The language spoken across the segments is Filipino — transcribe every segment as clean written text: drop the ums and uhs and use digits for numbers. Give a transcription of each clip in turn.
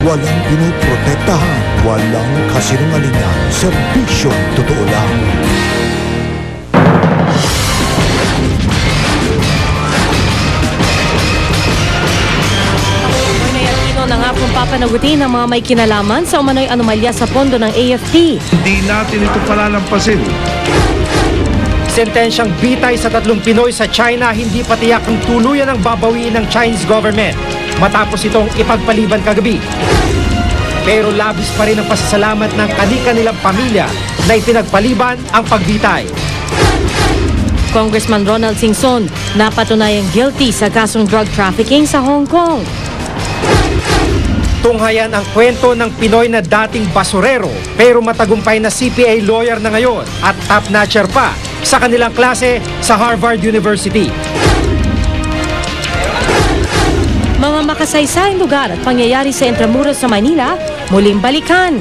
Walang pinoprotektahan, walang kasinungalingan, serbisyong totoo lang. Na nga pong papanagutin ng mga may kinalaman sa umano'y anomalya sa pondo ng AFP. Hindi natin ito palalampasin. Sentensyang bitay sa 3 Pinoy sa China, hindi patiyak kung tuluyan ang babawiin ng Chinese government matapos itong ipagpaliban kagabi. Pero labis pa rin ang pasasalamat ng kani-kanilang pamilya na ipinagpaliban ang pagbitay. Congressman Ronald Singson napatunayang guilty sa kasong drug trafficking sa Hong Kong. Tunghayan ang kwento ng Pinoy na dating basurero pero matagumpay na CPA lawyer na ngayon at top-notcher pa sa kanilang klase sa Harvard University. Mga makasaysayang lugar at pangyayari sa Intramuros sa Manila, muling balikan.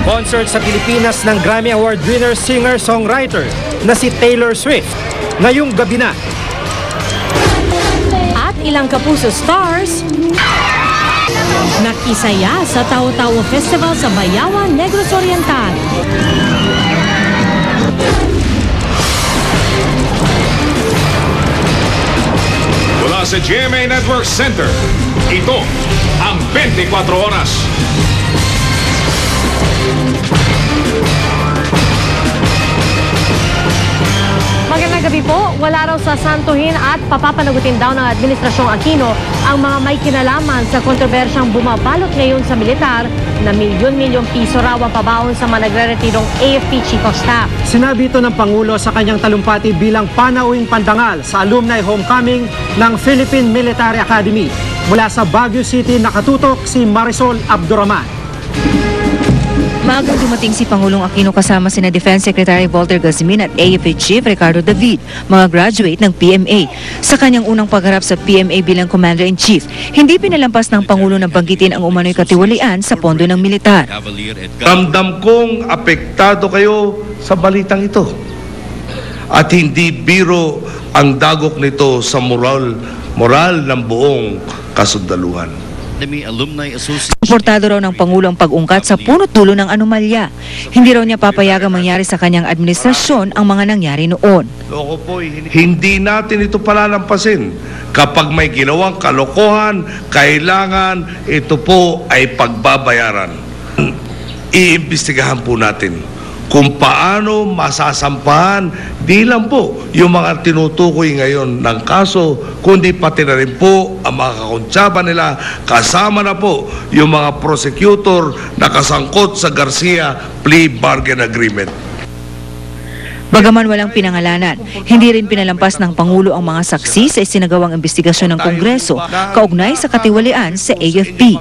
Concert sa Pilipinas ng Grammy Award winner singer-songwriter na si Taylor Swift ngayong gabi na. At ilang kapuso stars nakisaya sa Tawo-Tawo Festival sa Bayawan, Negros Oriental. Mula sa GMA Network Center, ito ang 24 Oras. Magandang gabi po. Wala raw sasantuhin at papapanagutin daw ng Administrasyong Aquino ang mga may kinalaman sa kontrobersyang bumabalot ngayon sa militar na milyon-milyong piso raw ang pabaon sa mga nagre-retirong AFP Chief of Staff. Sinabi ito ng Pangulo sa kanyang talumpati bilang panauwing pandangal sa alumni homecoming ng Philippine Military Academy. Mula sa Baguio City, nakatutok si Marisol Abdurrahman. Maagang dumating si Pangulong Aquino kasama sina Defense Secretary Walter Gazimin at AFP Chief Ricardo David, mga graduate ng PMA. Sa kanyang unang pagharap sa PMA bilang Commander-in-Chief, hindi pinalampas ng Pangulo na banggitin ang umano'y katiwalian sa pondo ng militar. Ramdam kong apektado kayo sa balitang ito. At hindi biro ang dagok nito sa moral ng buong kasundaluhan. Suportado raw ng Pangulo ang pag-ungkat sa punot dulo ng anomalya. Hindi raw niya papayagang mangyari sa kanyang administrasyon ang mga nangyari noon. Hindi natin ito palalampasin. Kapag may ginawang kalokohan, kailangan ito po ay pagbabayaran. Iimbestigahan po natin kung paano masasampahan di lang po yung mga tinutukoy ngayon ng kaso, kundi pati na rin po ang mga kakontsaba nila, kasama na po yung mga prosecutor na kasangkot sa Garcia Plea Bargain Agreement. Bagaman walang pinangalanan, hindi rin pinalampas ng Pangulo ang mga saksi sa isinagawang investigasyon ng Kongreso kaugnay sa katiwalian sa AFP.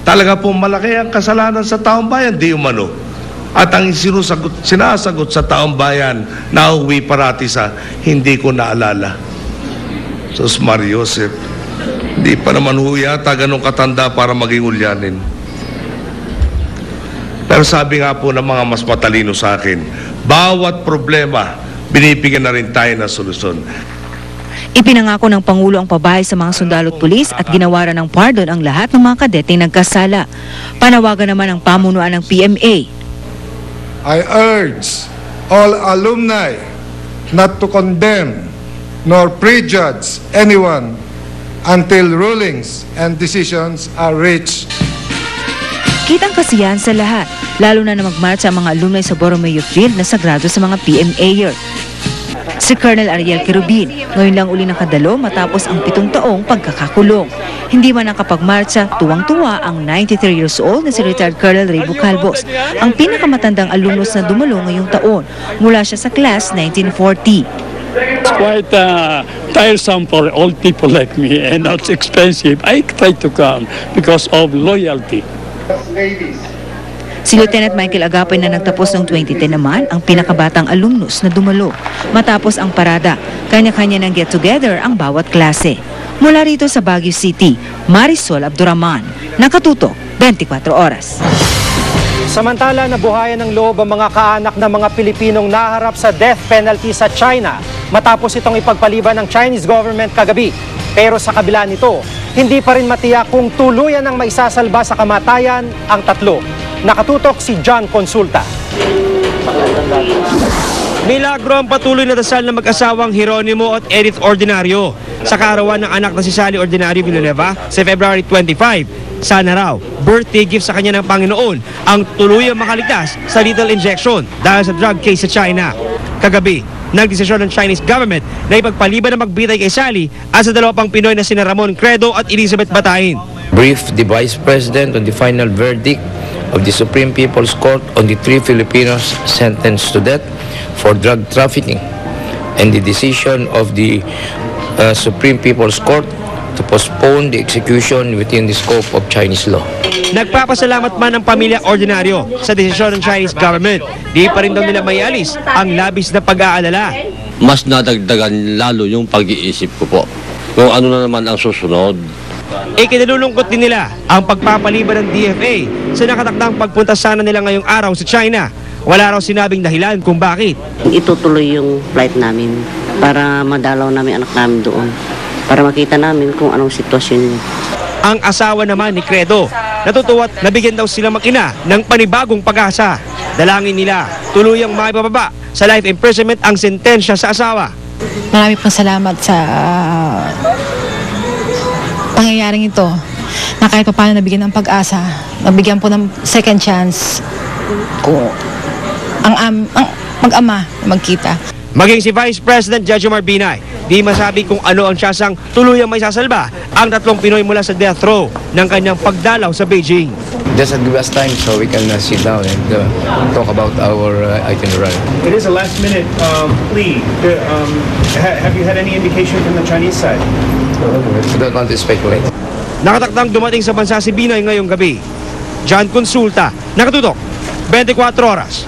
Talaga po malaki ang kasalanan sa taong bayan, di umano. At ang sinasagot sa taong bayan na uwi parati sa hindi ko naalala. Sus Mario Joseph, hindi pa naman yata ganun katanda para maging ulyanin. Pero sabi nga po ng mga mas matalino sa akin, bawat problema, binibigyan na rin tayo ng solusyon. Ipinangako ng Pangulo ang pabahay sa mga sundalo at pulis at ginawaran ng pardon ang lahat ng mga kadeteng nagkasala. Panawagan naman ang pamunuan ng PMA. I urge all alumni not to condemn nor prejudge anyone until rulings and decisions are reached. Kitang kasiyahan sa lahat, lalo na magmarcha ang mga alumni sa Borromeo Field na sagrado sa mga PMA-er. Si Colonel Ariel Querubin, ngayon lang uli nakadalo matapos ang 7 taong pagkakakulong. Hindi man nakapagmarcha, tuwang-tuwa ang 93 years old na si retired Colonel Ray Bucalbos, ang pinakamatandang alumnos na dumalo ngayong taon. Mula siya sa class 1940. It's quite tiresome for old people like me and not expensive. I try to come because of loyalty. Si Lieutenant Michael Agapay na nagtapos ng 2010 naman ang pinakabatang alumnus na dumalo. Matapos ang parada, kanya-kanya ng get-together ang bawat klase. Mula rito sa Baguio City, Marisol Abdurrahman, nakatutok 24 Oras. Samantala, nabuhayan ng loob ang mga kaanak ng mga Pilipinong naharap sa death penalty sa China matapos itong ipagpaliban ng Chinese government kagabi. Pero sa kabila nito, hindi pa rin matiyak kung tuluyan ng maisasalba sa kamatayan ang tatlo. Nakatutok si John Consulta. Milagro ang patuloy na dasal ng mag-asawang Jeronimo at Edith Ordinario sa kaarawan ng anak na si Sally Ordinario Villanueva sa February 25. Sana raw, birthday gift sa kanya ng Panginoon ang tuluyang makaligtas sa lethal injection dahil sa drug case sa China. Kagabi, nagdesisyon ng Chinese government na ipagpaliban na magbitay kay Sally at sa dalawa pang Pinoy na sina Ramon Credo at Elizabeth Batayin. Brief the Vice President on the final verdict of the Supreme People's Court on the 3 Filipinos sentenced to death for drug trafficking and the decision of the Supreme People's Court to postpone the execution within the scope of Chinese law. Nagpapasalamat man ang pamilya Ordinario sa desisyon ng Chinese government. Di pa rin daw nila maialis ang labis na pag-aalala. Mas nadagdagan lalo yung pag-iisip ko po. Kung ano na naman ang susunod. Ikinalulungkot din nila ang pagpapaliban ng DFA sa nakatakdang pagpunta sana nila ngayong araw sa China. Wala raw sinabing dahilan kung bakit. Itutuloy yung flight namin para madalaw namin anak namin doon. Para makita namin kung anong sitwasyon niya. Ang asawa naman ni Credo, natutuwa't nabigyan daw sila mag-ina ng panibagong pag-asa. Dalangin nila, tuluyang maipababa sa life imprisonment ang sentensya sa asawa. Marami pong salamat sa pangyayaring ito na kahit paano nabigyan ng pag-asa, nabigyan po ng second chance kung ang mag-ama magkita. Maging si Vice President Jejomar Binay, di masabi kung ano ang siyasang tuluyang may sasalba ang tatlong Pinoy mula sa death row ng kanyang pagdalaw sa Beijing. Just give us time so we can sit down and talk about our itinerary. It is a last-minute plea. Have you had any indication from the Chinese side? We don't want to speculate. Nakatakdang dumating sa bansa si Binay ngayong gabi. John Consulta, nakatutok, 24 oras.